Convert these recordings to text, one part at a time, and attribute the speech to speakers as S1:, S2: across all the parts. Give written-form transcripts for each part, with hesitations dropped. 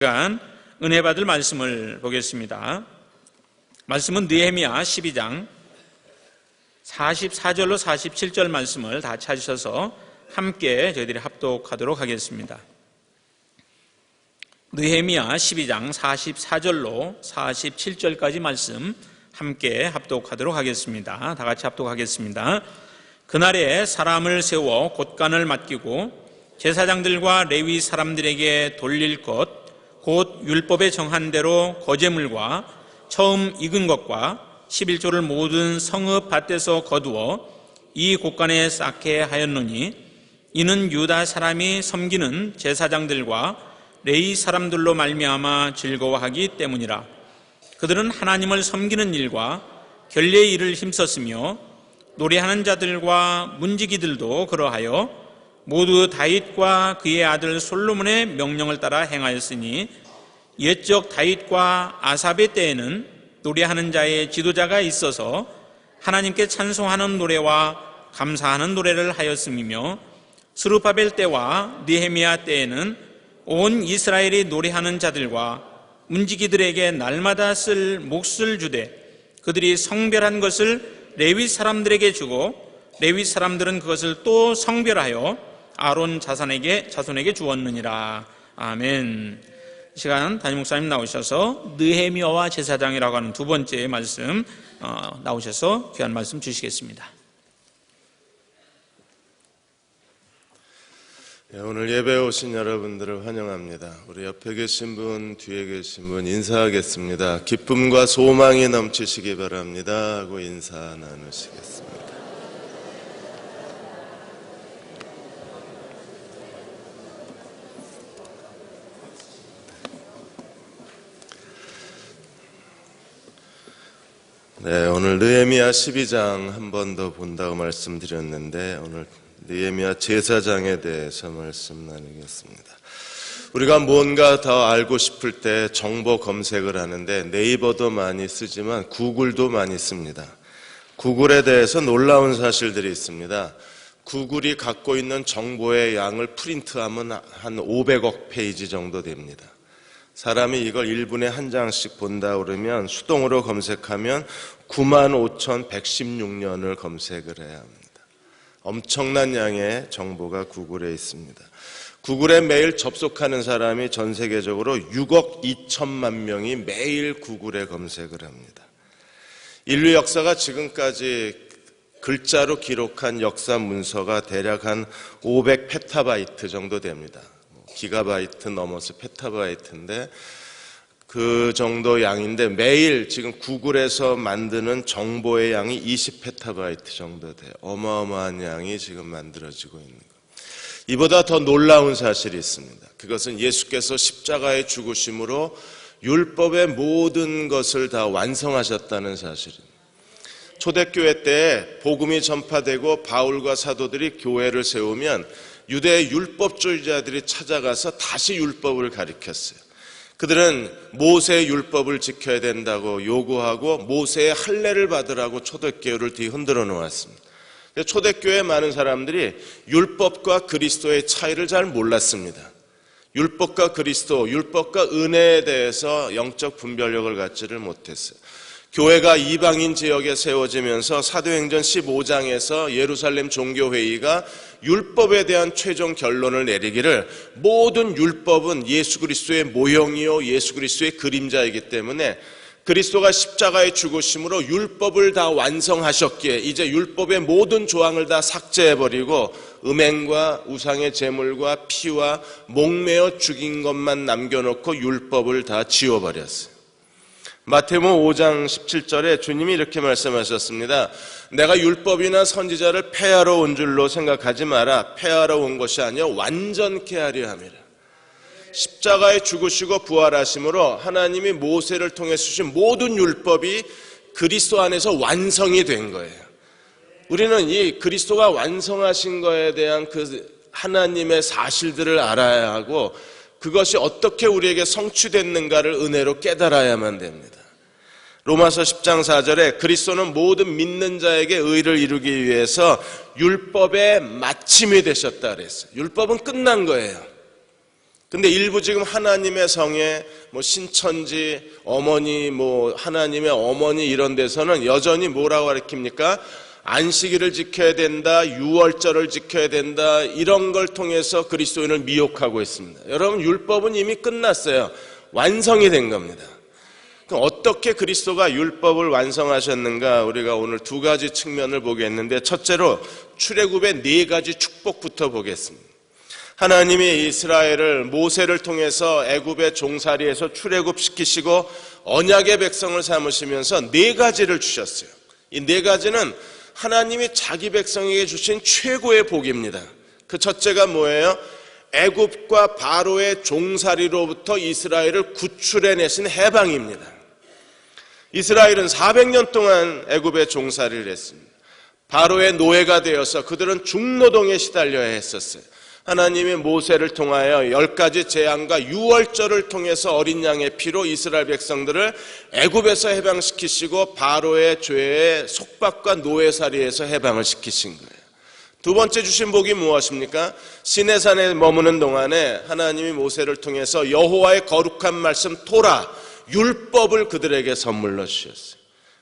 S1: 시간 은혜 받을 말씀을 보겠습니다. 말씀은 느헤미야 12장 44절로 47절 말씀을 다 찾으셔서 함께 저희들이 합독하도록 하겠습니다. 느헤미야 12장 44절로 47절까지 말씀 함께 합독하도록 하겠습니다. 다 같이 합독하겠습니다. 그날에 사람을 세워 곳간을 맡기고 제사장들과 레위 사람들에게 돌릴 것 곧 율법에 정한 대로 거제물과 처음 익은 것과 11조를 모든 성읍 밭에서 거두어 이 곳간에 쌓게 하였노니 이는 유다 사람이 섬기는 제사장들과 레위 사람들로 말미암아 즐거워하기 때문이라. 그들은 하나님을 섬기는 일과 결례의 일을 힘썼으며 노래하는 자들과 문지기들도 그러하여 모두 다윗과 그의 아들 솔로몬의 명령을 따라 행하였으니 옛적 다윗과 아삽의 때에는 노래하는 자의 지도자가 있어서 하나님께 찬송하는 노래와 감사하는 노래를 하였음이며 스룹바벨 때와 느헤미야 때에는 온 이스라엘이 노래하는 자들과 문지기들에게 날마다 쓸 몫을 주되 그들이 성별한 것을 레위 사람들에게 주고 레위 사람들은 그것을 또 성별하여 아론 자손에게 주었느니라. 아멘. 이 시간 담임 목사님 나오셔서 느헤미야와 제사장이라고 하는 두 번째 말씀 나오셔서 귀한 말씀 주시겠습니다.
S2: 오늘 예배에 오신 여러분들을 환영합니다. 우리 옆에 계신 분, 뒤에 계신 분 인사하겠습니다. 기쁨과 소망이 넘치시기 바랍니다 하고 인사 나누시겠습니다. 네, 오늘 느헤미야 12장 한 번 더 본다고 말씀드렸는데 오늘 느헤미야 제사장에 대해서 말씀 나누겠습니다. 우리가 뭔가 더 알고 싶을 때 정보 검색을 하는데 네이버도 많이 쓰지만 구글도 많이 씁니다. 구글에 대해서 놀라운 사실들이 있습니다. 구글이 갖고 있는 정보의 양을 프린트하면 한 500억 페이지 정도 됩니다. 사람이 이걸 1분에 한 장씩 본다 그러면 수동으로 검색하면 95,116년을 검색을 해야 합니다. 엄청난 양의 정보가 구글에 있습니다. 구글에 매일 접속하는 사람이 전 세계적으로 6억 2천만 명이 매일 구글에 검색을 합니다. 인류 역사가 지금까지 글자로 기록한 역사 문서가 대략 한 500페타바이트 정도 됩니다. 기가바이트 넘어서 페타바이트인데 그 정도 양인데 매일 지금 구글에서 만드는 정보의 양이 20페타바이트 정도 돼요. 어마어마한 양이 지금 만들어지고 있는 거예요. 이보다 더 놀라운 사실이 있습니다. 그것은 예수께서 십자가의 죽으심으로 율법의 모든 것을 다 완성하셨다는 사실입니다. 초대교회 때 복음이 전파되고 바울과 사도들이 교회를 세우면 유대 율법주의자들이 찾아가서 다시 율법을 가르쳤어요. 그들은 모세의 율법을 지켜야 된다고 요구하고 모세의 할례를 받으라고 초대교회를 뒤흔들어 놓았습니다. 초대교회 많은 사람들이 율법과 그리스도의 차이를 잘 몰랐습니다. 율법과 그리스도, 율법과 은혜에 대해서 영적 분별력을 갖지를 못했어요. 교회가 이방인 지역에 세워지면서 사도행전 15장에서 예루살렘 종교회의가 율법에 대한 최종 결론을 내리기를 모든 율법은 예수 그리스도의 모형이요 예수 그리스도의 그림자이기 때문에 그리스도가 십자가에 죽으심으로 율법을 다 완성하셨기에 이제 율법의 모든 조항을 다 삭제해버리고 음행과 우상의 제물과 피와 목매어 죽인 것만 남겨놓고 율법을 다 지워버렸어요. 마태복음 5장 17절에 주님이 이렇게 말씀하셨습니다. 내가 율법이나 선지자를 폐하러 온 줄로 생각하지 마라. 폐하러 온 것이 아니라 완전케 하려 함이라. 십자가에 죽으시고 부활하심으로 하나님이 모세를 통해 주신 모든 율법이 그리스도 안에서 완성이 된 거예요. 우리는 이 그리스도가 완성하신 거에 대한 그 하나님의 사실들을 알아야 하고 그것이 어떻게 우리에게 성취됐는가를 은혜로 깨달아야만 됩니다. 로마서 10장 4절에 그리스도는 모든 믿는 자에게 의를 이루기 위해서 율법의 마침이 되셨다 그랬어요. 율법은 끝난 거예요. 근데 일부 지금 하나님의 성에 신천지 어머니 하나님의 어머니 이런 데서는 여전히 뭐라고 가르칩니까? 안식일을 지켜야 된다, 유월절을 지켜야 된다, 이런 걸 통해서 그리스도인을 미혹하고 있습니다. 여러분, 율법은 이미 끝났어요. 완성이 된 겁니다. 그럼 어떻게 그리스도가 율법을 완성하셨는가? 우리가 오늘 두 가지 측면을 보겠는데, 첫째로 출애굽의 네 가지 축복부터 보겠습니다. 하나님이 이스라엘을 모세를 통해서 애굽의 종살이에서 출애굽시키시고 언약의 백성을 삼으시면서 네 가지를 주셨어요. 이 네 가지는 하나님이 자기 백성에게 주신 최고의 복입니다. 그 첫째가 뭐예요? 애굽과 바로의 종살이로부터 이스라엘을 구출해내신 해방입니다. 이스라엘은 400년 동안 애굽의 종살이를 했습니다. 바로의 노예가 되어서 그들은 중노동에 시달려야 했었어요. 하나님이 모세를 통하여 10가지 재앙과 유월절을 통해서 어린 양의 피로 이스라엘 백성들을 애굽에서 해방시키시고 바로의 죄의 속박과 노예살이에서 해방을 시키신 거예요. 두 번째 주신 복이 무엇입니까? 시내산에 머무는 동안에 하나님이 모세를 통해서 여호와의 거룩한 말씀 토라, 율법을 그들에게 선물로 주셨어요.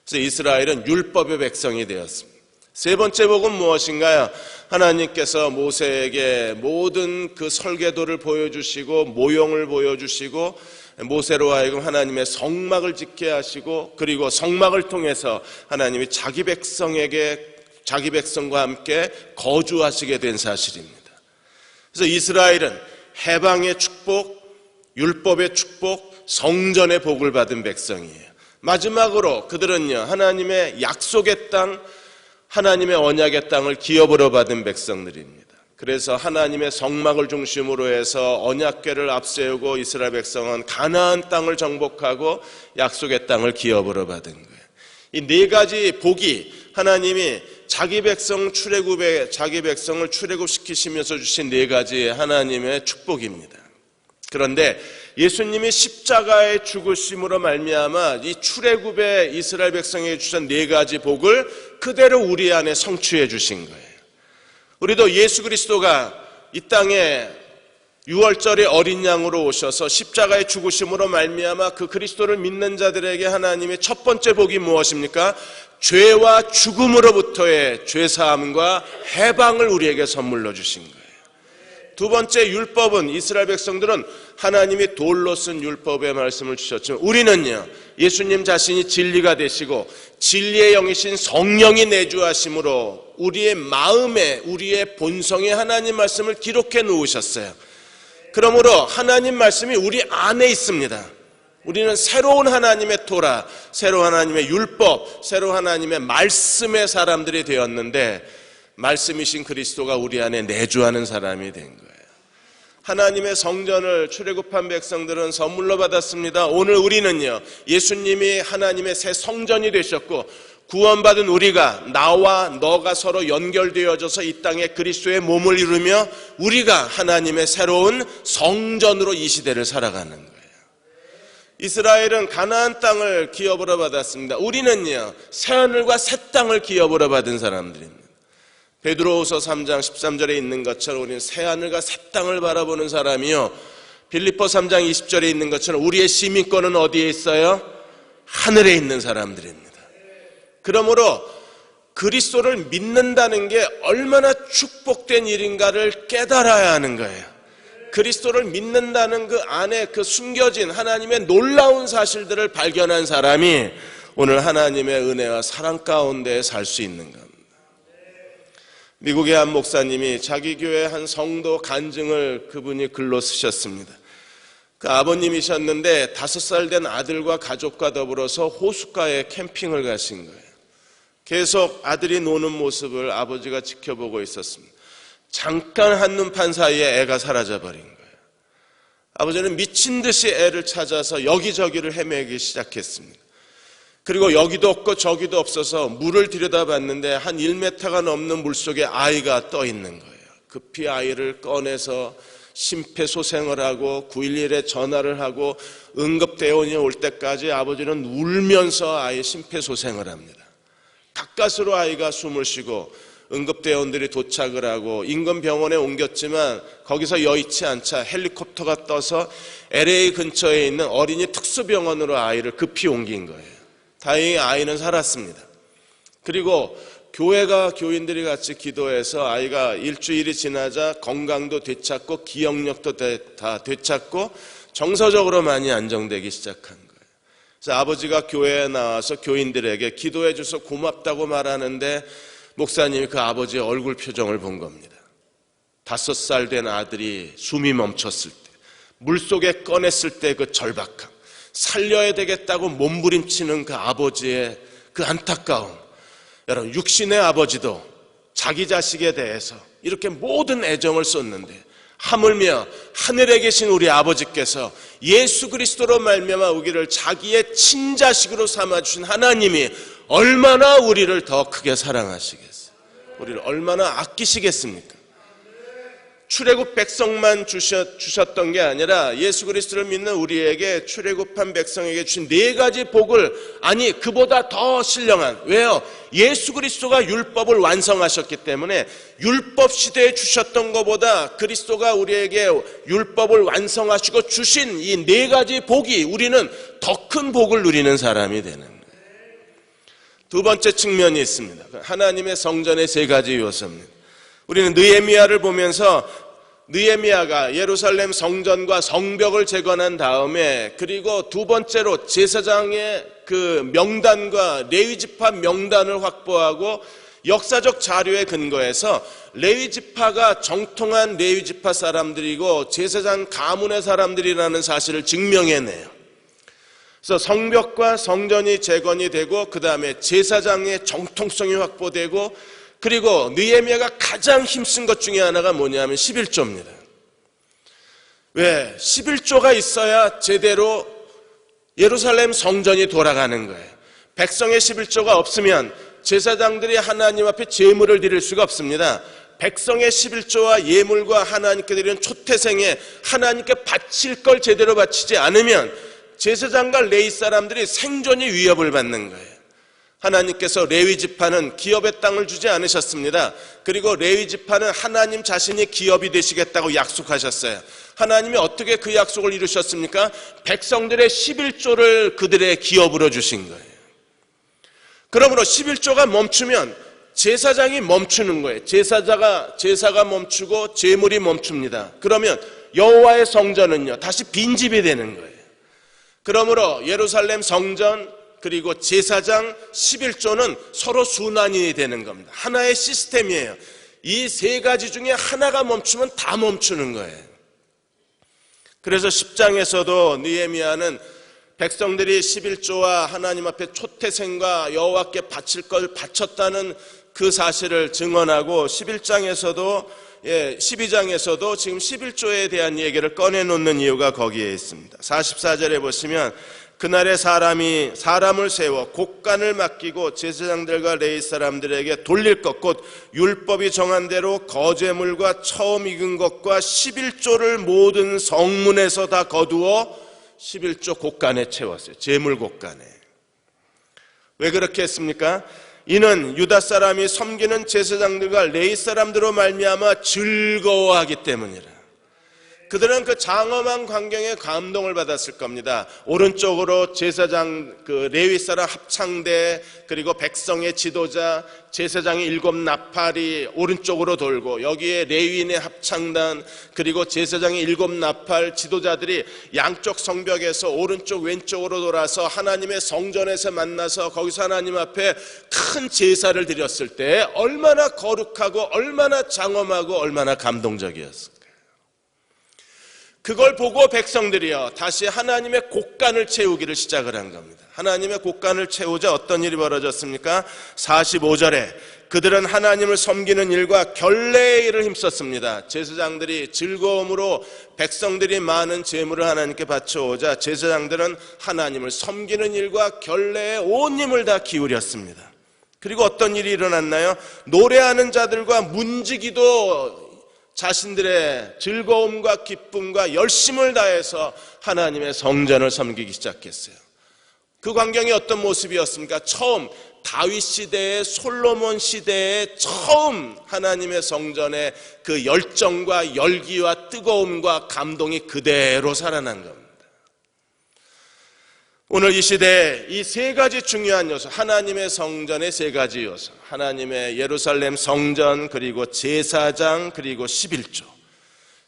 S2: 그래서 이스라엘은 율법의 백성이 되었습니다. 세 번째 복은 무엇인가요? 하나님께서 모세에게 모든 그 설계도를 보여주시고 모형을 보여주시고 모세로 하여금 하나님의 성막을 짓게 하시고 그리고 성막을 통해서 하나님이 자기 백성과 함께 거주하시게 된 사실입니다. 그래서 이스라엘은 해방의 축복, 율법의 축복, 성전의 복을 받은 백성이에요. 마지막으로 그들은요, 하나님의 약속의 땅, 하나님의 언약의 땅을 기업으로 받은 백성들입니다. 그래서 하나님의 성막을 중심으로 해서 언약궤를 앞세우고 이스라엘 백성은 가나안 땅을 정복하고 약속의 땅을 기업으로 받은 거예요. 이 네 가지 복이 하나님이 자기 백성을 출애굽시키시면서 주신 네 가지 하나님의 축복입니다. 그런데 예수님이 십자가의 죽으심으로 말미암아 이 출애굽의 이스라엘 백성에게 주신 네 가지 복을 그대로 우리 안에 성취해 주신 거예요. 우리도 예수 그리스도가 이 땅에 유월절의 어린 양으로 오셔서 십자가의 죽으심으로 말미암아 그 그리스도를 믿는 자들에게 하나님의 첫 번째 복이 무엇입니까? 죄와 죽음으로부터의 죄사함과 해방을 우리에게 선물로 주신 거예요. 두 번째, 율법은 이스라엘 백성들은 하나님이 돌로 쓴 율법의 말씀을 주셨지만 우리는요, 예수님 자신이 진리가 되시고 진리의 영이신 성령이 내주하심으로 우리의 마음에, 우리의 본성에 하나님 말씀을 기록해 놓으셨어요. 그러므로 하나님 말씀이 우리 안에 있습니다. 우리는 새로운 하나님의 토라, 새로운 하나님의 율법, 새로운 하나님의 말씀의 사람들이 되었는데 말씀이신 그리스도가 우리 안에 내주하는 사람이 된 거예요. 하나님의 성전을 출애굽한 백성들은 선물로 받았습니다. 오늘 우리는요, 예수님이 하나님의 새 성전이 되셨고 구원받은 우리가, 나와 너가 서로 연결되어져서 이 땅에 그리스도의 몸을 이루며 우리가 하나님의 새로운 성전으로 이 시대를 살아가는 거예요. 이스라엘은 가나안 땅을 기업으로 받았습니다. 우리는요, 새하늘과 새 땅을 기업으로 받은 사람들입니다. 베드로후서 3장 13절에 있는 것처럼 우리는 새하늘과 새 땅을 바라보는 사람이요, 빌립보 3장 20절에 있는 것처럼 우리의 시민권은 어디에 있어요? 하늘에 있는 사람들입니다. 그러므로 그리스도를 믿는다는 게 얼마나 축복된 일인가를 깨달아야 하는 거예요. 그리스도를 믿는다는 그 안에 그 숨겨진 하나님의 놀라운 사실들을 발견한 사람이 오늘 하나님의 은혜와 사랑 가운데 살 수 있는 겁니다. 미국의 한 목사님이 자기 교회 한 성도 간증을 그분이 글로 쓰셨습니다. 그 아버님이셨는데 5살 된 아들과 가족과 더불어서 호숫가에 캠핑을 가신 거예요. 계속 아들이 노는 모습을 아버지가 지켜보고 있었습니다. 잠깐 한눈판 사이에 애가 사라져버린 거예요. 아버지는 미친 듯이 애를 찾아서 여기저기를 헤매기 시작했습니다. 그리고 여기도 없고 저기도 없어서 물을 들여다봤는데 한 1m가 넘는 물속에 아이가 떠 있는 거예요. 급히 아이를 꺼내서 심폐소생을 하고 911에 전화를 하고 응급대원이 올 때까지 아버지는 울면서 아이 심폐소생을 합니다. 가까스로 아이가 숨을 쉬고 응급대원들이 도착을 하고 인근 병원에 옮겼지만 거기서 여의치 않자 헬리콥터가 떠서 LA 근처에 있는 어린이 특수병원으로 아이를 급히 옮긴 거예요. 다행히 아이는 살았습니다. 그리고 교인들이 같이 기도해서 아이가 일주일이 지나자 건강도 되찾고 기억력도 다 되찾고 정서적으로 많이 안정되기 시작한 거예요. 그래서 아버지가 교회에 나와서 교인들에게 기도해 줘서 고맙다고 말하는데 목사님이 그 아버지의 얼굴 표정을 본 겁니다. 5살 된 아들이 숨이 멈췄을 때, 물속에 꺼냈을 때 그 절박함, 살려야 되겠다고 몸부림치는 그 아버지의 그 안타까움. 여러분, 육신의 아버지도 자기 자식에 대해서 이렇게 모든 애정을 쏟는데 하물며 하늘에 계신 우리 아버지께서 예수 그리스도로 말미암아 우리를 자기의 친자식으로 삼아주신 하나님이 얼마나 우리를 더 크게 사랑하시겠어요? 우리를 얼마나 아끼시겠습니까? 출애굽 백성만 주셨던 게 아니라 예수 그리스도를 믿는 우리에게 출애굽한 백성에게 주신 4가지 복을, 아니 그보다 더 신령한, 왜요? 예수 그리스도가 율법을 완성하셨기 때문에 율법 시대에 주셨던 것보다 그리스도가 우리에게 율법을 완성하시고 주신 이 4가지 복이 우리는 더 큰 복을 누리는 사람이 되는 거예요. 두 번째 측면이 있습니다. 하나님의 성전의 3가지 요소입니다. 우리는 느헤미야를 보면서 느헤미야가 예루살렘 성전과 성벽을 재건한 다음에, 그리고 두 번째로 제사장의 그 명단과 레위지파 명단을 확보하고 역사적 자료에 근거해서 레위지파가 정통한 레위지파 사람들이고 제사장 가문의 사람들이라는 사실을 증명해내요. 그래서 성벽과 성전이 재건이 되고 그 다음에 제사장의 정통성이 확보되고, 그리고 느헤미야가 가장 힘쓴 것 중에 하나가 뭐냐면 11조입니다. 왜? 11조가 있어야 제대로 예루살렘 성전이 돌아가는 거예요. 백성의 11조가 없으면 제사장들이 하나님 앞에 제물을 드릴 수가 없습니다. 백성의 11조와 예물과 하나님께 드리는 초태생에 하나님께 바칠 걸 제대로 바치지 않으면 제사장과 레위 사람들이 생존이 위협을 받는 거예요. 하나님께서 레위지파는 기업의 땅을 주지 않으셨습니다. 그리고 레위지파는 하나님 자신이 기업이 되시겠다고 약속하셨어요. 하나님이 어떻게 그 약속을 이루셨습니까? 백성들의 11조를 그들의 기업으로 주신 거예요. 그러므로 11조가 멈추면 제사장이 멈추는 거예요. 제사가 멈추고 제물이 멈춥니다. 그러면 여호와의 성전은요, 다시 빈집이 되는 거예요. 그러므로 예루살렘 성전 그리고 제사장 11조는 서로 순환이 되는 겁니다. 하나의 시스템이에요. 이 3가지 중에 하나가 멈추면 다 멈추는 거예요. 그래서 10장에서도 느헤미야는 백성들이 11조와 하나님 앞에 초태생과 여호와께 바칠 걸 바쳤다는 그 사실을 증언하고 11장에서도 12장에서도 지금 11조에 대한 얘기를 꺼내놓는 이유가 거기에 있습니다. 44절에 보시면 그날에 사람을 세워 곡간을 맡기고 제사장들과 레위 사람들에게 돌릴 것, 곧 율법이 정한 대로 거제물과 처음 익은 것과 11조를 모든 성문에서 다 거두어 11조 곡간에 채웠어요. 제물 곡간에. 왜 그렇게 했습니까? 이는 유다 사람이 섬기는 제사장들과 레위 사람들로 말미암아 즐거워하기 때문이라. 그들은 그 장엄한 광경에 감동을 받았을 겁니다. 오른쪽으로 제사장 그 레위 사람 합창대, 그리고 백성의 지도자 제사장의 7 나팔이 오른쪽으로 돌고, 여기에 레위인의 합창단 그리고 제사장의 7 나팔 지도자들이 양쪽 성벽에서 오른쪽 왼쪽으로 돌아서 하나님의 성전에서 만나서 거기서 하나님 앞에 큰 제사를 드렸을 때 얼마나 거룩하고 얼마나 장엄하고 얼마나 감동적이었을까요? 그걸 보고 백성들이요, 다시 하나님의 곡간을 채우기를 시작을 한 겁니다. 하나님의 곡간을 채우자 어떤 일이 벌어졌습니까? 45절에 그들은 하나님을 섬기는 일과 결례의 일을 힘썼습니다. 제사장들이 즐거움으로 백성들이 많은 제물을 하나님께 바쳐오자 제사장들은 하나님을 섬기는 일과 결례에 온 힘을 다 기울였습니다. 그리고 어떤 일이 일어났나요? 노래하는 자들과 문지기도 자신들의 즐거움과 기쁨과 열심을 다해서 하나님의 성전을 섬기기 시작했어요. 그 광경이 어떤 모습이었습니까? 처음 다윗 시대에 솔로몬 시대에 처음 하나님의 성전의 그 열정과 열기와 뜨거움과 감동이 그대로 살아난 겁니다. 오늘 이 시대에 이 세 가지 중요한 요소, 하나님의 성전의 세 가지 요소, 하나님의 예루살렘 성전, 그리고 제사장, 그리고 11조.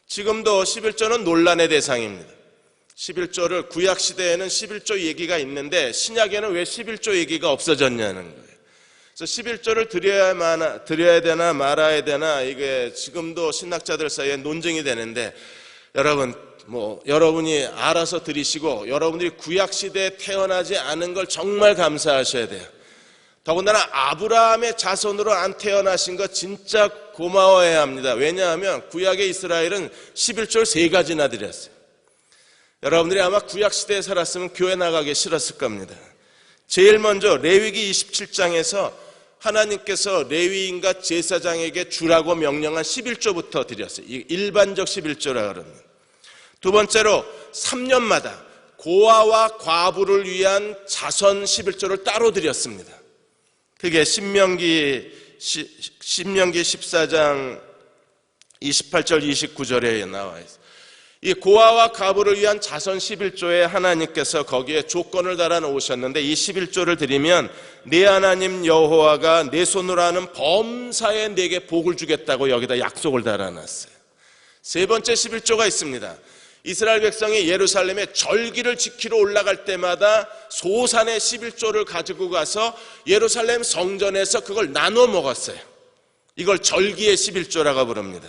S2: 지금도 11조는 논란의 대상입니다. 11조를 구약시대에는 11조 얘기가 있는데 신약에는 왜 11조 얘기가 없어졌냐는 거예요. 그래서 11조를 드려야 되나 말아야 되나 이게 지금도 신학자들 사이에 논쟁이 되는데, 여러분이 알아서 드리시고 여러분들이 구약시대에 태어나지 않은 걸 정말 감사하셔야 돼요. 더군다나 아브라함의 자손으로 안 태어나신 거 진짜 고마워해야 합니다. 왜냐하면 구약의 이스라엘은 11조를 세 가지나 드렸어요. 여러분들이 아마 구약시대에 살았으면 교회 나가기 싫었을 겁니다. 제일 먼저 레위기 27장에서 하나님께서 레위인과 제사장에게 주라고 명령한 11조부터 드렸어요. 일반적 11조라 그럽니다. 두 번째로 3년마다 고아와 과부를 위한 자선 11조를 따로 드렸습니다. 그게 신명기 14장 28절 29절에 나와 있어요. 이 고아와 과부를 위한 자선 11조에 하나님께서 거기에 조건을 달아놓으셨는데, 이 11조를 드리면 내 하나님 여호와가 내 손으로 하는 범사에 내게 복을 주겠다고 여기다 약속을 달아놨어요. 세 번째 11조가 있습니다. 이스라엘 백성이 예루살렘에 절기를 지키러 올라갈 때마다 소산의 11조를 가지고 가서 예루살렘 성전에서 그걸 나눠 먹었어요. 이걸 절기의 11조라고 부릅니다.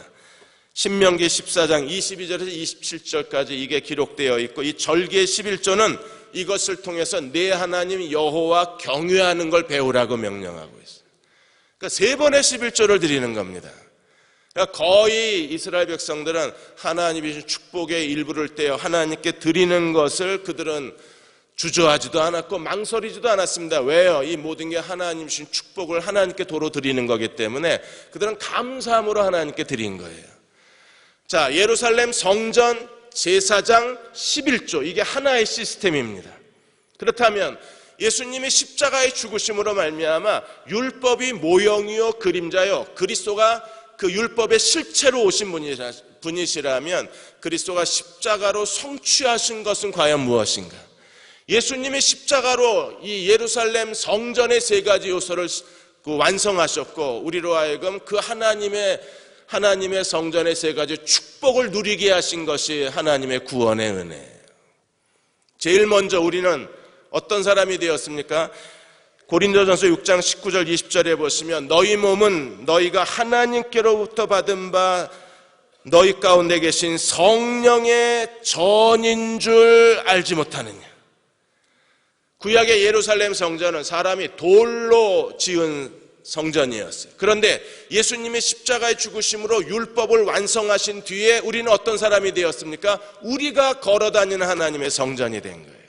S2: 신명기 14장 22절에서 27절까지 이게 기록되어 있고, 이 절기의 11조는 이것을 통해서 내 하나님 여호와 경외하는 걸 배우라고 명령하고 있어요. 그러니까 세 번의 11조를 드리는 겁니다. 그러니까 거의 이스라엘 백성들은 하나님이 주신 축복의 일부를 떼어 하나님께 드리는 것을 그들은 주저하지도 않았고 망설이지도 않았습니다. 왜요? 이 모든 게 하나님 주신 축복을 하나님께 도로 드리는 거기 때문에 그들은 감사함으로 하나님께 드린 거예요. 자, 예루살렘 성전, 제사장, 11조, 이게 하나의 시스템입니다. 그렇다면 예수님이 십자가의 죽으심으로 말미암아 율법이 모형이요 그림자요, 그리스도가 그 율법의 실체로 오신 분이시라면 그리스도가 십자가로 성취하신 것은 과연 무엇인가? 예수님이 십자가로 이 예루살렘 성전의 세 가지 요소를 완성하셨고, 우리로 하여금 그 하나님의 성전의 세 가지 축복을 누리게 하신 것이 하나님의 구원의 은혜예요. 제일 먼저 우리는 어떤 사람이 되었습니까? 고린도전서 6장 19절 20절에 보시면 너희 몸은 너희가 하나님께로부터 받은 바 너희 가운데 계신 성령의 전인 줄 알지 못하느냐. 구약의 예루살렘 성전은 사람이 돌로 지은 성전이었어요. 그런데 예수님이 십자가의 죽으심으로 율법을 완성하신 뒤에 우리는 어떤 사람이 되었습니까? 우리가 걸어다니는 하나님의 성전이 된 거예요.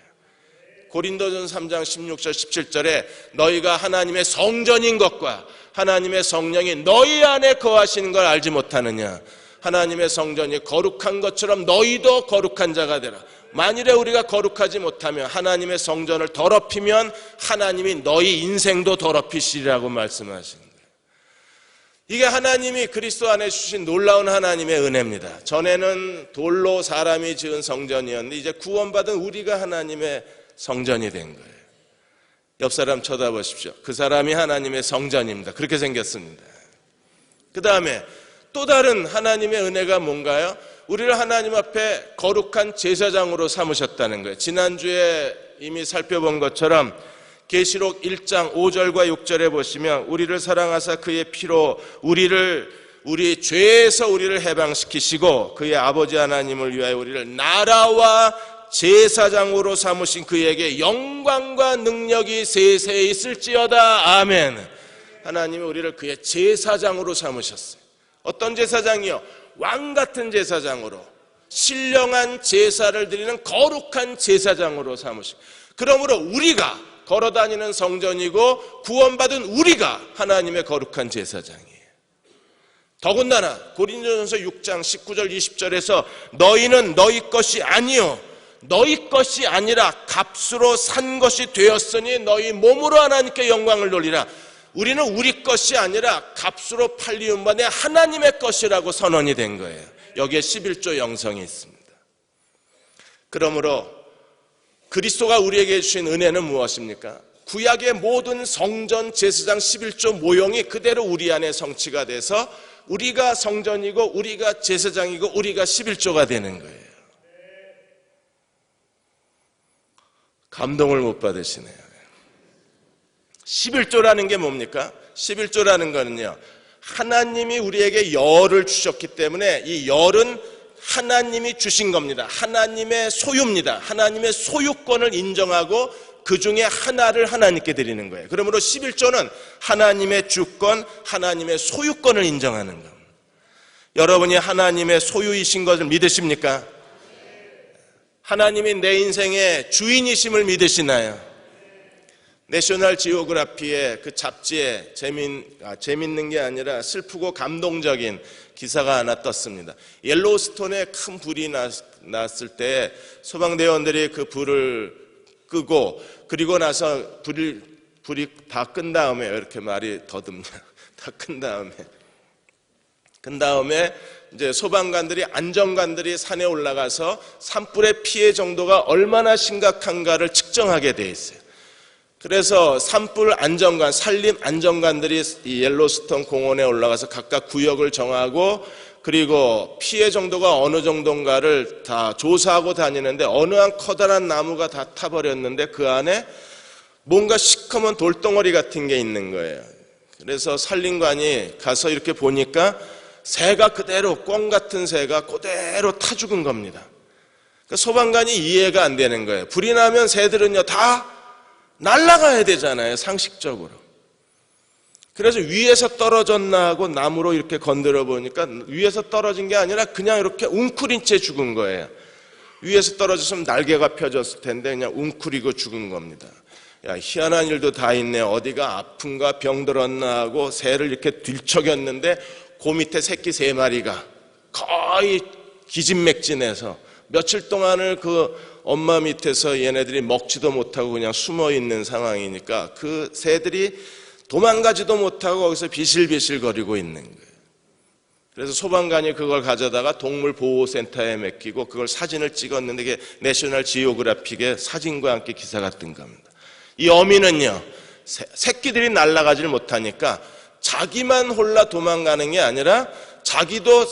S2: 고린도전서 3장 16절 17절에 너희가 하나님의 성전인 것과 하나님의 성령이 너희 안에 거하시는 걸 알지 못하느냐. 하나님의 성전이 거룩한 것처럼 너희도 거룩한 자가 되라. 만일에 우리가 거룩하지 못하면 하나님의 성전을 더럽히면 하나님이 너희 인생도 더럽히시리라고 말씀하신 거예요. 이게 하나님이 그리스도 안에 주신 놀라운 하나님의 은혜입니다. 전에는 돌로 사람이 지은 성전이었는데 이제 구원받은 우리가 하나님의 성전이 된 거예요. 옆 사람 쳐다보십시오. 그 사람이 하나님의 성전입니다. 그렇게 생겼습니다. 그 다음에 또 다른 하나님의 은혜가 뭔가요? 우리를 하나님 앞에 거룩한 제사장으로 삼으셨다는 거예요. 지난주에 이미 살펴본 것처럼 계시록 1장 5절과 6절에 보시면 우리를 사랑하사 그의 피로 우리 죄에서 우리를 해방시키시고 그의 아버지 하나님을 위하여 우리를 나라와 제사장으로 삼으신 그에게 영광과 능력이 세세히 있을지어다. 아멘. 하나님이 우리를 그의 제사장으로 삼으셨어요. 어떤 제사장이요? 왕 같은 제사장으로, 신령한 제사를 드리는 거룩한 제사장으로 삼으시고, 그러므로 우리가 걸어다니는 성전이고 구원받은 우리가 하나님의 거룩한 제사장이에요. 더군다나 고린도전서 6장 19절 20절에서 너희는 너희 것이 아니요 너희 것이 아니라 값으로 산 것이 되었으니 너희 몸으로 하나님께 영광을 돌리라. 우리는 우리 것이 아니라 값으로 팔리운 바 내 하나님의 것이라고 선언이 된 거예요. 여기에 11조 영성이 있습니다. 그러므로 그리스도가 우리에게 주신 은혜는 무엇입니까? 구약의 모든 성전 제사장 11조 모형이 그대로 우리 안에 성취가 돼서 우리가 성전이고 우리가 제사장이고 우리가 11조가 되는 거예요. 감동을 못 받으시네요. 11조라는 게 뭡니까? 11조라는 거는요, 하나님이 우리에게 열을 주셨기 때문에 이 열은 하나님이 주신 겁니다. 하나님의 소유입니다. 하나님의 소유권을 인정하고 그 중에 하나를 하나님께 드리는 거예요. 그러므로 11조는 하나님의 주권, 하나님의 소유권을 인정하는 겁니다. 여러분이 하나님의 소유이신 것을 믿으십니까? 하나님이 내 인생의 주인이심을 믿으시나요? 내셔널 지오그래피의 그 잡지에 재밌는 게 아니라 슬프고 감동적인 기사가 하나 떴습니다. 옐로우스톤에 큰 불이 났을 때 소방대원들이 그 불을 끄고 그리고 나서 불이 다 끈 다음에, 이렇게 말이 더듬냐, 다 끈 다음에 이제 소방관들이, 안전관들이 산에 올라가서 산불의 피해 정도가 얼마나 심각한가를 측정하게 돼 있어요. 그래서 산불 안전관, 산림 안전관들이 이 옐로스톤 공원에 올라가서 각각 구역을 정하고 그리고 피해 정도가 어느 정도인가를 다 조사하고 다니는데 어느 한 커다란 나무가 다 타버렸는데 그 안에 뭔가 시커먼 돌덩어리 같은 게 있는 거예요. 그래서 산림관이 가서 이렇게 보니까 새가 그대로, 꽁 같은 새가 그대로 타 죽은 겁니다. 그러니까 소방관이 이해가 안 되는 거예요. 불이 나면 새들은요 다 날아가야 되잖아요, 상식적으로. 그래서 위에서 떨어졌나 하고 나무로 이렇게 건드려 보니까 위에서 떨어진 게 아니라 그냥 이렇게 웅크린 채 죽은 거예요. 위에서 떨어졌으면 날개가 펴졌을 텐데 그냥 웅크리고 죽은 겁니다. 야, 희한한 일도 다 있네. 어디가 아픈가 병들었나 하고 새를 이렇게 들척였는데 그 밑에 새끼 3마리가 거의 기진맥진해서 며칠 동안을 그 엄마 밑에서 얘네들이 먹지도 못하고 그냥 숨어 있는 상황이니까 그 새들이 도망가지도 못하고 거기서 비실비실 거리고 있는 거예요. 그래서 소방관이 그걸 가져다가 동물보호센터에 맡기고 그걸 사진을 찍었는데 이게 내셔널 지오그래픽의 사진과 함께 기사가 뜬 겁니다. 이 어미는요, 새끼들이 날아가질 못하니까 자기만 홀라 도망가는 게 아니라 자기도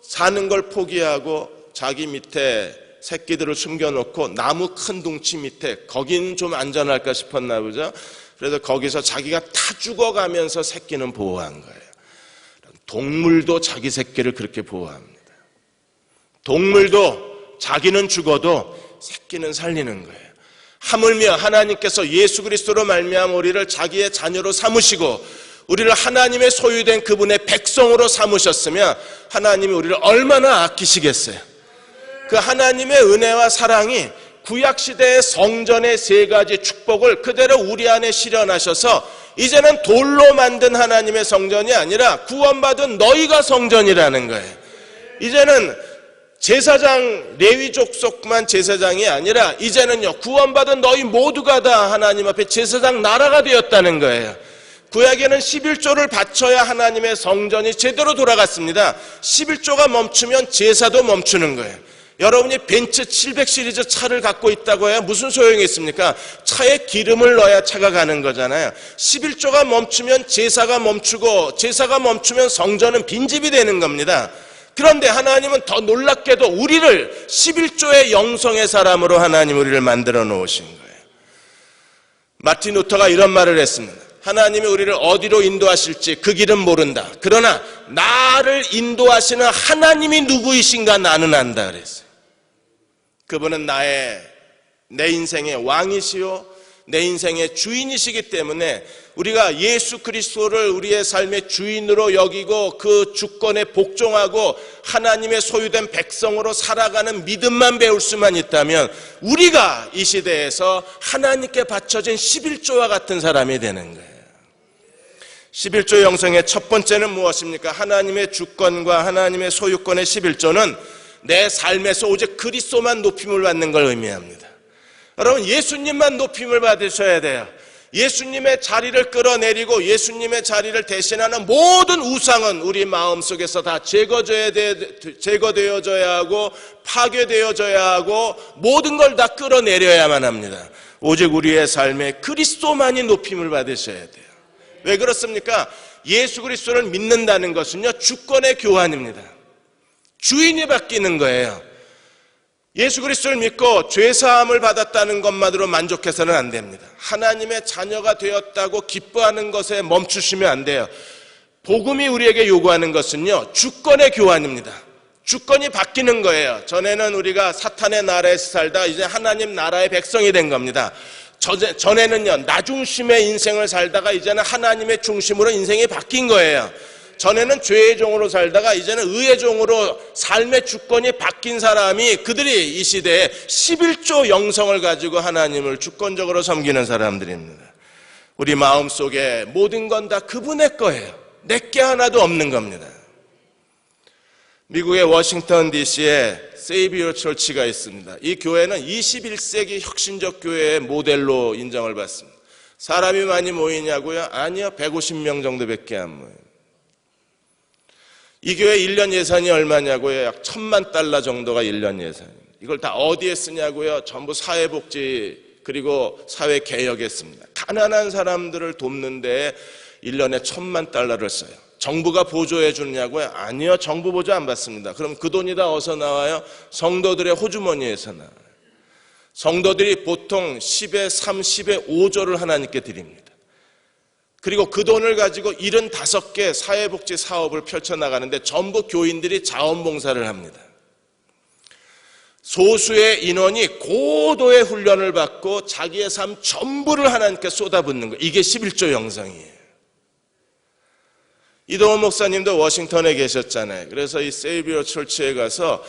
S2: 사는 걸 포기하고 자기 밑에 새끼들을 숨겨놓고 나무 큰 둥치 밑에, 거긴 좀 안전할까 싶었나 보죠. 그래서 거기서 자기가 타 죽어가면서 새끼는 보호한 거예요. 동물도 자기 새끼를 그렇게 보호합니다. 동물도 자기는 죽어도 새끼는 살리는 거예요. 하물며 하나님께서 예수 그리스도로 말미암아 우리를 자기의 자녀로 삼으시고 우리를 하나님의 소유된 그분의 백성으로 삼으셨으면 하나님이 우리를 얼마나 아끼시겠어요. 그 하나님의 은혜와 사랑이 구약시대의 성전의 3가지 축복을 그대로 우리 안에 실현하셔서 이제는 돌로 만든 하나님의 성전이 아니라 구원받은 너희가 성전이라는 거예요. 이제는 제사장, 레위 족속만 제사장이 아니라 이제는요, 구원받은 너희 모두가 다 하나님 앞에 제사장 나라가 되었다는 거예요. 구약에는 11조를 바쳐야 하나님의 성전이 제대로 돌아갔습니다. 11조가 멈추면 제사도 멈추는 거예요. 여러분이 벤츠 700 시리즈 차를 갖고 있다고 해야 무슨 소용이 있습니까? 차에 기름을 넣어야 차가 가는 거잖아요. 11조가 멈추면 제사가 멈추고 제사가 멈추면 성전은 빈집이 되는 겁니다. 그런데 하나님은 더 놀랍게도 우리를 11조의 영성의 사람으로 하나님 우리를 만들어 놓으신 거예요. 마틴 루터가 이런 말을 했습니다. 하나님이 우리를 어디로 인도하실지 그 길은 모른다. 그러나 나를 인도하시는 하나님이 누구이신가 나는 안다 그랬어요. 그분은 내 인생의 왕이시요 내 인생의 주인이시기 때문에 우리가 예수 그리스도를 우리의 삶의 주인으로 여기고 그 주권에 복종하고 하나님의 소유된 백성으로 살아가는 믿음만 배울 수만 있다면 우리가 이 시대에서 하나님께 바쳐진 11조와 같은 사람이 되는 거예요. 11조 영성의 첫 번째는 무엇입니까? 하나님의 주권과 하나님의 소유권의 11조는 내 삶에서 오직 그리스도만 높임을 받는 걸 의미합니다. 여러분, 예수님만 높임을 받으셔야 돼요. 예수님의 자리를 끌어내리고 예수님의 자리를 대신하는 모든 우상은 우리 마음속에서 다 제거되어져야 하고 파괴되어져야 하고 모든 걸 다 끌어내려야만 합니다. 오직 우리의 삶에 그리스도만이 높임을 받으셔야 돼요. 왜 그렇습니까? 예수 그리스도를 믿는다는 것은요, 주권의 교환입니다. 주인이 바뀌는 거예요. 예수 그리스도를 믿고 죄사함을 받았다는 것만으로 만족해서는 안 됩니다. 하나님의 자녀가 되었다고 기뻐하는 것에 멈추시면 안 돼요. 복음이 우리에게 요구하는 것은요, 주권의 교환입니다. 주권이 바뀌는 거예요. 전에는 우리가 사탄의 나라에서 살다 이제 하나님 나라의 백성이 된 겁니다. 전에는요, 나 중심의 인생을 살다가 이제는 하나님의 중심으로 인생이 바뀐 거예요. 전에는 죄의 종으로 살다가 이제는 의의 종으로 삶의 주권이 바뀐 사람이, 그들이 이 시대에 11조 영성을 가지고 하나님을 주권적으로 섬기는 사람들입니다. 우리 마음속에 모든 건 다 그분의 거예요. 내게 하나도 없는 겁니다. 미국의 워싱턴 DC에 세이비어 철치가 있습니다. 이 교회는 21세기 혁신적 교회의 모델로 인정을 받습니다. 사람이 많이 모이냐고요? 아니요, 150명 정도밖에 안 모여요. 이 교회 1년 예산이 얼마냐고요? 약 $10,000,000 정도가 1년 예산입니다. 이걸 다 어디에 쓰냐고요? 전부 사회복지 그리고 사회개혁에 씁니다. 가난한 사람들을 돕는 데 1년에 $10,000,000를 써요. 정부가 보조해 주냐고요? 아니요, 정부 보조 안 받습니다. 그럼 그 돈이 다 어디서 나와요? 성도들의 호주머니에서 나와요. 성도들이 보통 10의 3, 10의 5조를 하나님께 드립니다. 그리고 그 돈을 가지고 75개 사회복지 사업을 펼쳐나가는데 전부 교인들이 자원봉사를 합니다. 소수의 인원이 고도의 훈련을 받고 자기의 삶 전부를 하나님께 쏟아붓는 거예요. 이게 11조 영성이에요. 이동원 목사님도 워싱턴에 계셨잖아요. 그래서 이 세이비어 철치에 가서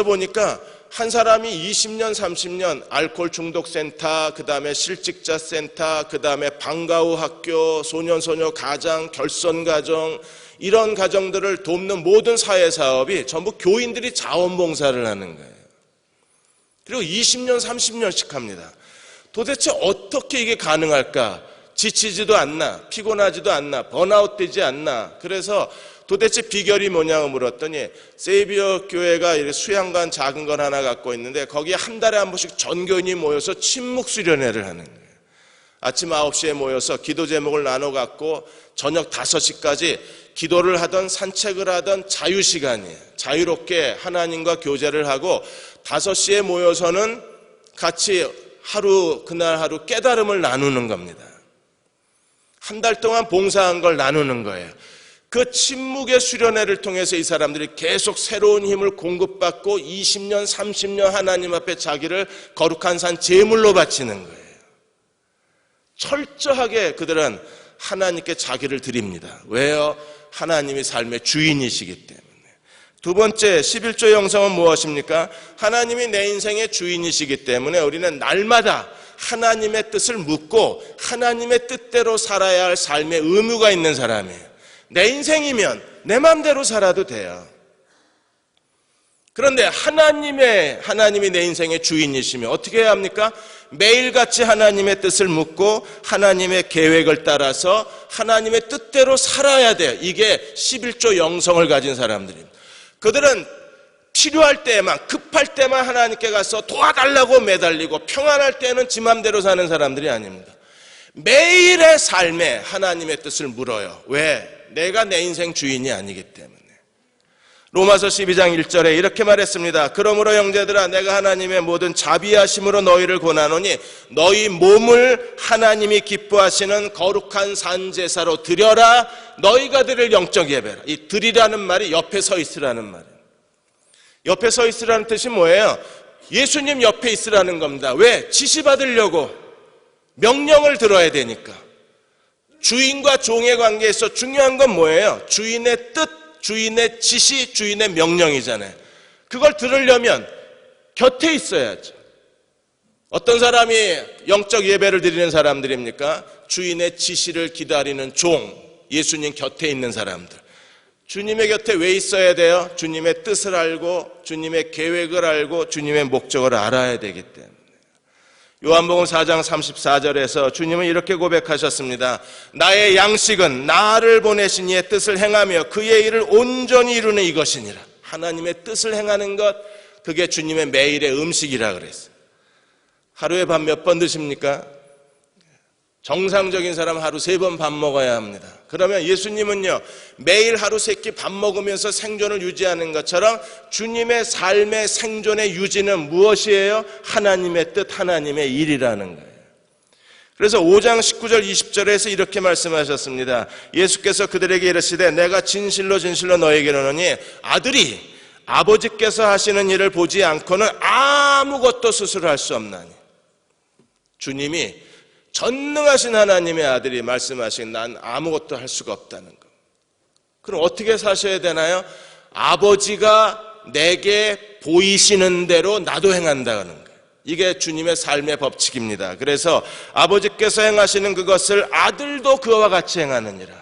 S2: 보니까 한 사람이 20년, 30년 알코올 중독 센터, 그 다음에 실직자 센터, 그 다음에 방과 후 학교, 소년소녀 가정, 결손 가정, 이런 가정들을 돕는 모든 사회 사업이 전부 교인들이 자원봉사를 하는 거예요. 그리고 20년, 30년씩 합니다. 도대체 어떻게 이게 가능할까? 지치지도 않나, 피곤하지도 않나, 번아웃 되지 않나. 그래서 도대체 비결이 뭐냐고 물었더니 세이비어 교회가 이렇게 수양관 작은 건 하나 갖고 있는데 거기에 한 달에 한 번씩 전교인이 모여서 침묵 수련회를 하는 거예요. 아침 9시에 모여서 기도 제목을 나눠 갖고 저녁 5시까지 기도를 하던 산책을 하던 자유시간이에요. 자유롭게 하나님과 교제를 하고 5시에 모여서는 같이 그날 하루 깨달음을 나누는 겁니다. 한 달 동안 봉사한 걸 나누는 거예요. 그 침묵의 수련회를 통해서 이 사람들이 계속 새로운 힘을 공급받고 20년, 30년 하나님 앞에 자기를 거룩한 산 제물로 바치는 거예요. 철저하게 그들은 하나님께 자기를 드립니다. 왜요? 하나님이 삶의 주인이시기 때문에. 두 번째, 11조 영성은 무엇입니까? 하나님이 내 인생의 주인이시기 때문에 우리는 날마다 하나님의 뜻을 묻고 하나님의 뜻대로 살아야 할 삶의 의무가 있는 사람이에요. 내 인생이면 내 마음대로 살아도 돼요. 그런데 하나님이 내 인생의 주인이시면 어떻게 해야 합니까? 매일같이 하나님의 뜻을 묻고 하나님의 계획을 따라서 하나님의 뜻대로 살아야 돼요. 이게 11조 영성을 가진 사람들입니다. 그들은 필요할 때만, 급할 때만 하나님께 가서 도와달라고 매달리고 평안할 때는 지 맘대로 사는 사람들이 아닙니다. 매일의 삶에 하나님의 뜻을 물어요. 왜? 내가 내 인생 주인이 아니기 때문에. 로마서 12장 1절에 이렇게 말했습니다. 그러므로 형제들아, 내가 하나님의 모든 자비하심으로 너희를 권하노니 너희 몸을 하나님이 기뻐하시는 거룩한 산제사로 드려라. 너희가 드릴 영적 예배라. 이 드리라는 말이 옆에 서 있으라는 말이에요. 옆에 서 있으라는 뜻이 뭐예요? 예수님 옆에 있으라는 겁니다. 왜? 지시받으려고. 명령을 들어야 되니까. 주인과 종의 관계에서 중요한 건 뭐예요? 주인의 뜻, 주인의 지시, 주인의 명령이잖아요. 그걸 들으려면 곁에 있어야죠. 어떤 사람이 영적 예배를 드리는 사람들입니까? 주인의 지시를 기다리는 종, 예수님 곁에 있는 사람들. 주님의 곁에 왜 있어야 돼요? 주님의 뜻을 알고 주님의 계획을 알고 주님의 목적을 알아야 되기 때문에. 요한복음 4장 34절에서 주님은 이렇게 고백하셨습니다. 나의 양식은 나를 보내신 이의 뜻을 행하며 그의 일을 온전히 이루는 이것이니라. 하나님의 뜻을 행하는 것, 그게 주님의 매일의 음식이라 그랬어요. 하루에 밥 몇 번 드십니까? 정상적인 사람 하루 3번 밥 먹어야 합니다. 그러면 예수님은요, 매일 하루 3끼 밥 먹으면서 생존을 유지하는 것처럼 주님의 삶의 생존의 유지는 무엇이에요? 하나님의 뜻, 하나님의 일이라는 거예요. 그래서 5장 19절 20절에서 이렇게 말씀하셨습니다. 예수께서 그들에게 이르시되 내가 진실로 진실로 너에게 이르노니 아들이 아버지께서 하시는 일을 보지 않고는 아무것도 스스로 할 수 없나니. 주님이 전능하신 하나님의 아들이 말씀하신 난 아무것도 할 수가 없다는 것. 그럼 어떻게 사셔야 되나요? 아버지가 내게 보이시는 대로 나도 행한다는 거예요. 이게 주님의 삶의 법칙입니다. 그래서 아버지께서 행하시는 그것을 아들도 그와 같이 행하느니라.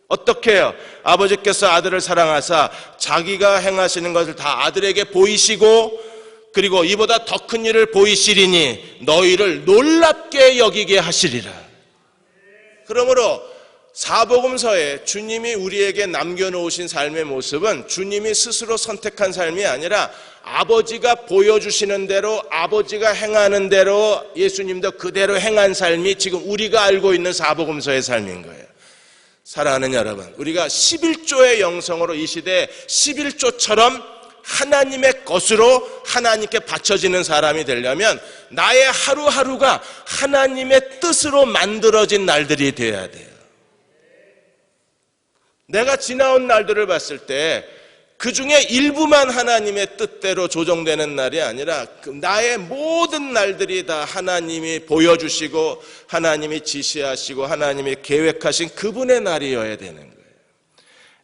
S2: 어떻게 해요? 아버지께서 아들을 사랑하사 자기가 행하시는 것을 다 아들에게 보이시고 그리고 이보다 더 큰 일을 보이시리니 너희를 놀랍게 여기게 하시리라. 그러므로 사복음서에 주님이 우리에게 남겨놓으신 삶의 모습은 주님이 스스로 선택한 삶이 아니라 아버지가 보여주시는 대로 아버지가 행하는 대로 예수님도 그대로 행한 삶이 지금 우리가 알고 있는 사복음서의 삶인 거예요. 사랑하는 여러분, 우리가 11조의 영성으로 이 시대에 11조처럼 하나님의 것으로 하나님께 바쳐지는 사람이 되려면 나의 하루하루가 하나님의 뜻으로 만들어진 날들이 되어야 돼요. 내가 지나온 날들을 봤을 때 그 중에 일부만 하나님의 뜻대로 조정되는 날이 아니라 나의 모든 날들이 다 하나님이 보여주시고 하나님이 지시하시고 하나님이 계획하신 그분의 날이어야 되는 거예요.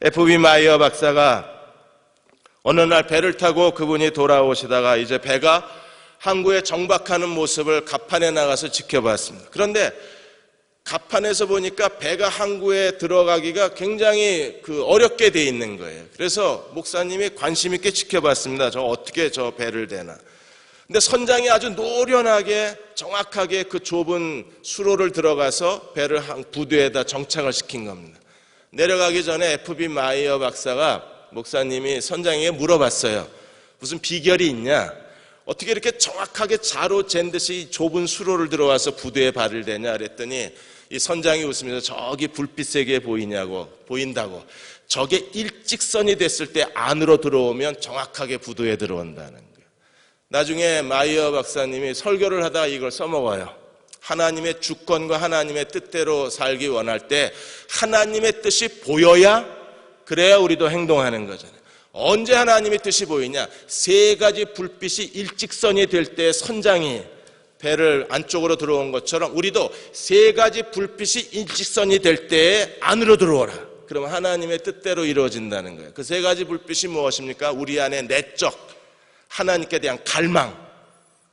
S2: F.B. 마이어 박사가 어느 날 배를 타고 그분이 돌아오시다가 이제 배가 항구에 정박하는 모습을 갑판에 나가서 지켜봤습니다. 그런데 갑판에서 보니까 배가 항구에 들어가기가 굉장히 어렵게 돼 있는 거예요. 그래서 목사님이 관심 있게 지켜봤습니다. 저 어떻게 저 배를 대나. 근데 선장이 아주 노련하게 정확하게 그 좁은 수로를 들어가서 배를 부두에다 정착을 시킨 겁니다. 내려가기 전에 F.B. 마이어 박사가 목사님이 선장에게 물어봤어요. 무슨 비결이 있냐? 어떻게 이렇게 정확하게 자로 잰 듯이 좁은 수로를 들어와서 부두에 발을 대냐? 그랬더니 이 선장이 웃으면서 저기 불빛 세게 보인다고. 저게 일직선이 됐을 때 안으로 들어오면 정확하게 부두에 들어온다는 거예요. 나중에 마이어 박사님이 설교를 하다가 이걸 써먹어요. 하나님의 주권과 하나님의 뜻대로 살기 원할 때 하나님의 뜻이 보여야 그래야 우리도 행동하는 거잖아요. 언제 하나님의 뜻이 보이냐? 3가지 불빛이 일직선이 될 때 선장이 배를 안쪽으로 들어온 것처럼 우리도 3가지 불빛이 일직선이 될 때 안으로 들어오라. 그러면 하나님의 뜻대로 이루어진다는 거예요. 그 3가지 불빛이 무엇입니까? 우리 안에 내적 하나님께 대한 갈망,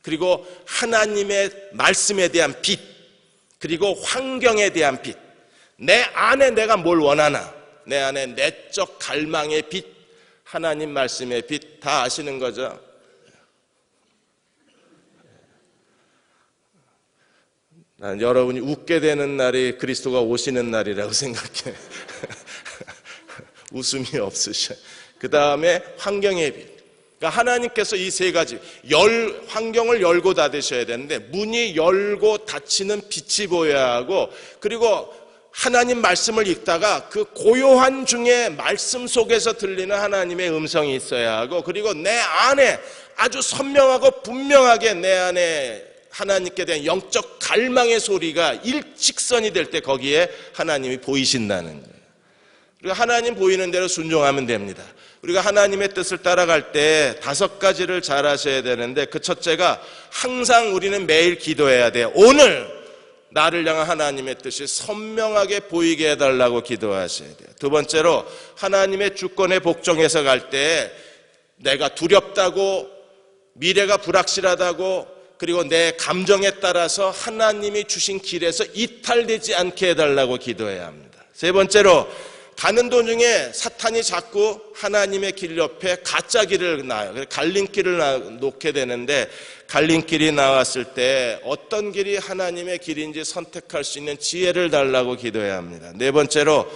S2: 그리고 하나님의 말씀에 대한 빛, 그리고 환경에 대한 빛. 내 안에 내가 뭘 원하나? 내 안에 내적 갈망의 빛, 하나님 말씀의 빛, 다 아시는 거죠? 난 여러분이 웃게 되는 날이 그리스도가 오시는 날이라고 생각해. 웃음이 없으셔. 그 다음에 환경의 빛. 그러니까 하나님께서 이 3가지 환경을 열고 닫으셔야 되는데 문이 열고 닫히는 빛이 보여야 하고, 그리고 하나님 말씀을 읽다가 그 고요한 중에 말씀 속에서 들리는 하나님의 음성이 있어야 하고, 그리고 내 안에 아주 선명하고 분명하게 내 안에 하나님께 대한 영적 갈망의 소리가 일직선이 될 때 거기에 하나님이 보이신다는 거예요. 우리가 하나님 보이는 대로 순종하면 됩니다. 우리가 하나님의 뜻을 따라갈 때 5가지를 잘 하셔야 되는데, 그 첫째가 항상 우리는 매일 기도해야 돼요. 오늘 나를 향한 하나님의 뜻이 선명하게 보이게 해달라고 기도하셔야 돼요. 2번째로 하나님의 주권에 복종해서 갈 때 내가 두렵다고, 미래가 불확실하다고, 그리고 내 감정에 따라서 하나님이 주신 길에서 이탈되지 않게 해달라고 기도해야 합니다. 3번째로 가는 도중에 사탄이 자꾸 하나님의 길 옆에 가짜 길을 놔요. 갈림길을 놓게 되는데, 갈림길이 나왔을 때 어떤 길이 하나님의 길인지 선택할 수 있는 지혜를 달라고 기도해야 합니다. 네 번째로,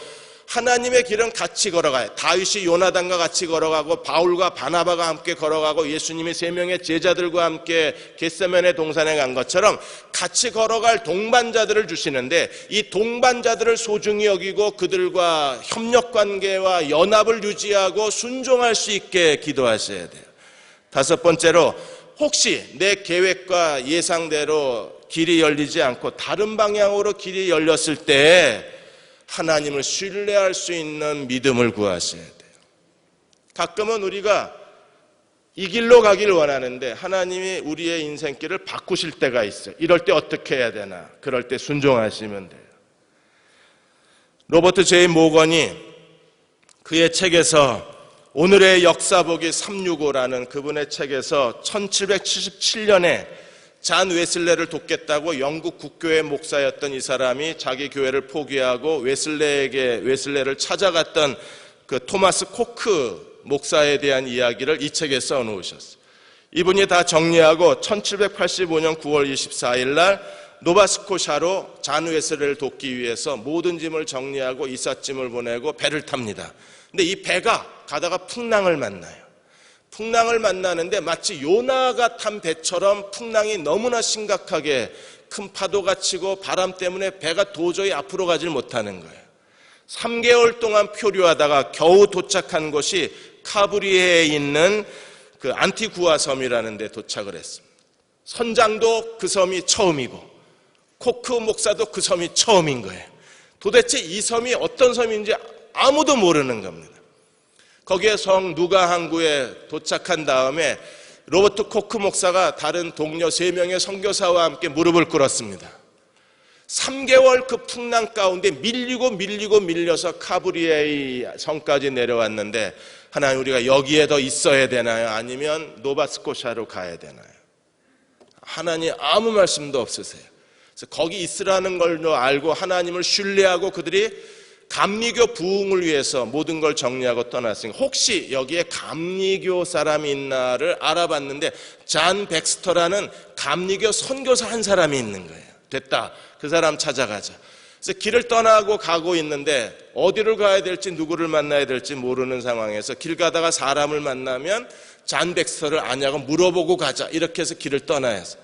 S2: 하나님의 길은 같이 걸어가요. 다윗이 요나단과 같이 걸어가고, 바울과 바나바가 함께 걸어가고, 예수님이 3명의 제자들과 함께 겟세마네 동산에 간 것처럼 같이 걸어갈 동반자들을 주시는데, 이 동반자들을 소중히 여기고 그들과 협력관계와 연합을 유지하고 순종할 수 있게 기도하셔야 돼요. 다섯 번째로, 혹시 내 계획과 예상대로 길이 열리지 않고 다른 방향으로 길이 열렸을 때 하나님을 신뢰할 수 있는 믿음을 구하셔야 돼요. 가끔은 우리가 이 길로 가길 원하는데 하나님이 우리의 인생길을 바꾸실 때가 있어요. 이럴 때 어떻게 해야 되나? 그럴 때 순종하시면 돼요. 로버트 제이 모건이 그의 책에서 오늘의 역사보기 365라는 그분의 책에서 1777년에 잔 웨슬레를 돕겠다고 영국 국교회 목사였던 이 사람이 자기 교회를 포기하고 웨슬레를 찾아갔던 그 토마스 코크 목사에 대한 이야기를 이 책에 써놓으셨어요. 이분이 다 정리하고 1785년 9월 24일 날 노바스코샤로 잔 웨슬레를 돕기 위해서 모든 짐을 정리하고 이삿짐을 보내고 배를 탑니다. 근데 이 배가 가다가 풍랑을 만나요. 풍랑을 만나는데 마치 요나가 탄 배처럼 풍랑이 너무나 심각하게 큰 파도가 치고 바람 때문에 배가 도저히 앞으로 가질 못하는 거예요. 3개월 동안 표류하다가 겨우 도착한 곳이 카브리에에 있는 그 안티구아 섬이라는 데 도착을 했습니다. 선장도 그 섬이 처음이고 코크 목사도 그 섬이 처음인 거예요. 도대체 이 섬이 어떤 섬인지 아무도 모르는 겁니다. 거기에 성 누가 항구에 도착한 다음에 로버트 코크 목사가 다른 동료 3명의 선교사와 함께 무릎을 꿇었습니다. 3개월 그 풍랑 가운데 밀려서 카브리에이 성까지 내려왔는데, 하나님, 우리가 여기에 더 있어야 되나요? 아니면 노바스코샤로 가야 되나요? 하나님 아무 말씀도 없으세요. 그래서 거기 있으라는 걸 알고 하나님을 신뢰하고 그들이 감리교 부흥을 위해서 모든 걸 정리하고 떠났으니까 혹시 여기에 감리교 사람이 있나를 알아봤는데 잔 백스터라는 감리교 선교사 한 사람이 있는 거예요. 됐다, 그 사람 찾아가자. 그래서 길을 떠나고 가고 있는데 어디를 가야 될지 누구를 만나야 될지 모르는 상황에서 길 가다가 사람을 만나면 잔 백스터를 아냐고 물어보고 가자, 이렇게 해서 길을 떠나야 해서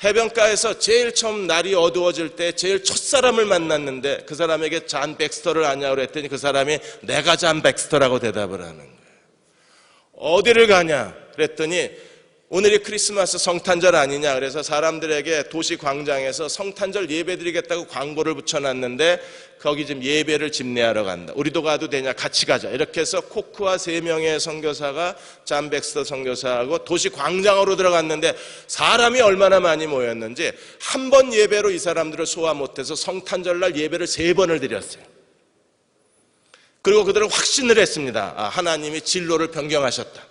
S2: 해변가에서 제일 처음 날이 어두워질 때 제일 첫사람을 만났는데 그 사람에게 잔 백스터를 아냐고 그랬더니 그 사람이 내가 잔 백스터라고 대답을 하는 거예요. 어디를 가냐 그랬더니 오늘이 크리스마스 성탄절 아니냐, 그래서 사람들에게 도시 광장에서 성탄절 예배 드리겠다고 광고를 붙여놨는데 거기 지금 예배를 집례하러 간다, 우리도 가도 되냐, 같이 가자, 이렇게 해서 코크와 3명의 선교사가 잔 백스터 선교사하고 도시 광장으로 들어갔는데 사람이 얼마나 많이 모였는지 한 번 예배로 이 사람들을 소화 못해서 성탄절날 예배를 3번을 드렸어요. 그리고 그들은 확신을 했습니다. 하나님이 진로를 변경하셨다,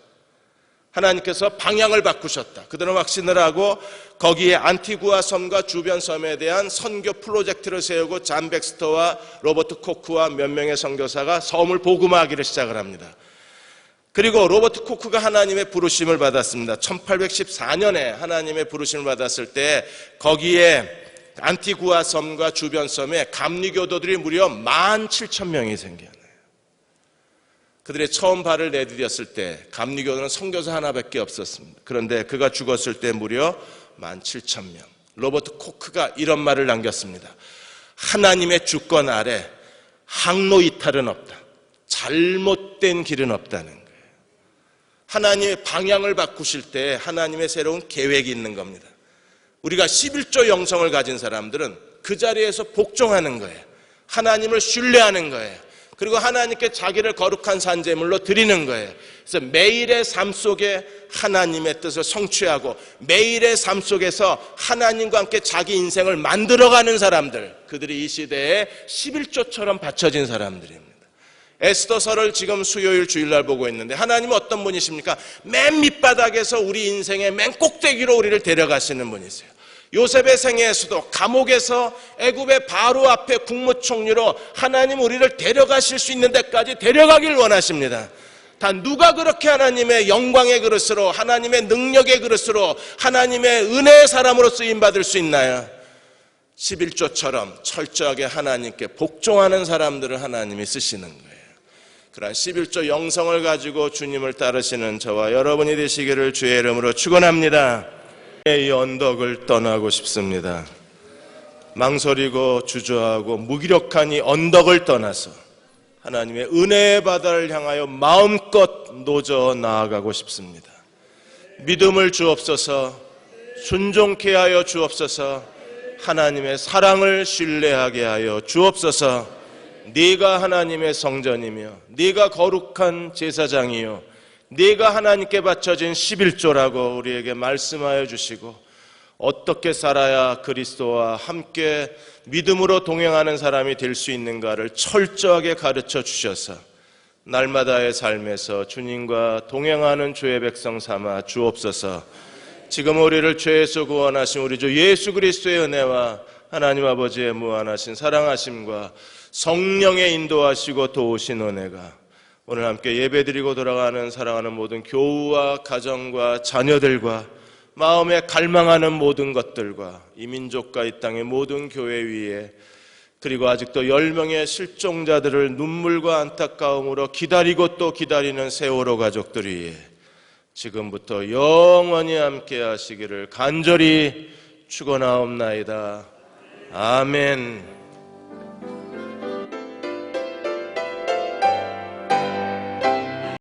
S2: 하나님께서 방향을 바꾸셨다. 그들은 확신을 하고 거기에 안티구아 섬과 주변 섬에 대한 선교 프로젝트를 세우고 잔 백스터와 로버트 코크와 몇 명의 선교사가 섬을 복음화하기를 시작을 합니다. 그리고 로버트 코크가 하나님의 부르심을 받았습니다. 1814년에 하나님의 부르심을 받았을 때 거기에 안티구아 섬과 주변 섬에 감리교도들이 무려 17,000명이 생겨요. 그들의 처음 발을 내디뎠을 때 감리교도는 선교사 하나밖에 없었습니다. 그런데 그가 죽었을 때 무려 17,000명. 로버트 코크가 이런 말을 남겼습니다. 하나님의 주권 아래 항로 이탈은 없다, 잘못된 길은 없다는 거예요. 하나님의 방향을 바꾸실 때 하나님의 새로운 계획이 있는 겁니다. 우리가 11조 영성을 가진 사람들은 그 자리에서 복종하는 거예요. 하나님을 신뢰하는 거예요. 그리고 하나님께 자기를 거룩한 산제물로 드리는 거예요. 그래서 매일의 삶 속에 하나님의 뜻을 성취하고 매일의 삶 속에서 하나님과 함께 자기 인생을 만들어가는 사람들, 그들이 이 시대에 11조처럼 받쳐진 사람들입니다. 에스더서를 지금 수요일 주일날 보고 있는데 하나님은 어떤 분이십니까? 맨 밑바닥에서 우리 인생의 맨 꼭대기로 우리를 데려가시는 분이세요. 요셉의 생애에서도 감옥에서 애굽의 바로 앞에 국무총리로 하나님 우리를 데려가실 수 있는 데까지 데려가길 원하십니다. 단 누가 그렇게 하나님의 영광의 그릇으로, 하나님의 능력의 그릇으로, 하나님의 은혜의 사람으로 쓰임받을 수 있나요? 11조처럼 철저하게 하나님께 복종하는 사람들을 하나님이 쓰시는 거예요. 그러한 11조 영성을 가지고 주님을 따르시는 저와 여러분이 되시기를 주의 이름으로 축원합니다. 이 언덕을 떠나고 싶습니다. 망설이고 주저하고 무기력한 이 언덕을 떠나서 하나님의 은혜의 바다를 향하여 마음껏 노저 나아가고 싶습니다. 믿음을 주옵소서, 순종케 하여 주옵소서, 하나님의 사랑을 신뢰하게 하여 주옵소서. 네가 하나님의 성전이며 네가 거룩한 제사장이요 네가 하나님께 바쳐진 11조라고 우리에게 말씀하여 주시고, 어떻게 살아야 그리스도와 함께 믿음으로 동행하는 사람이 될 수 있는가를 철저하게 가르쳐 주셔서 날마다의 삶에서 주님과 동행하는 주의 백성 삼아 주옵소서. 지금 우리를 죄에서 구원하신 우리 주 예수 그리스도의 은혜와 하나님 아버지의 무한하신 사랑하심과 성령의 인도하시고 도우신 은혜가 오늘 함께 예배드리고 돌아가는 사랑하는 모든 교우와 가정과 자녀들과 마음에 갈망하는 모든 것들과 이 민족과 이 땅의 모든 교회 위에, 그리고 아직도 10명의 실종자들을 눈물과 안타까움으로 기다리고 또 기다리는 세월호 가족들 위에 지금부터 영원히 함께 하시기를 간절히 축원하옵나이다. 아멘.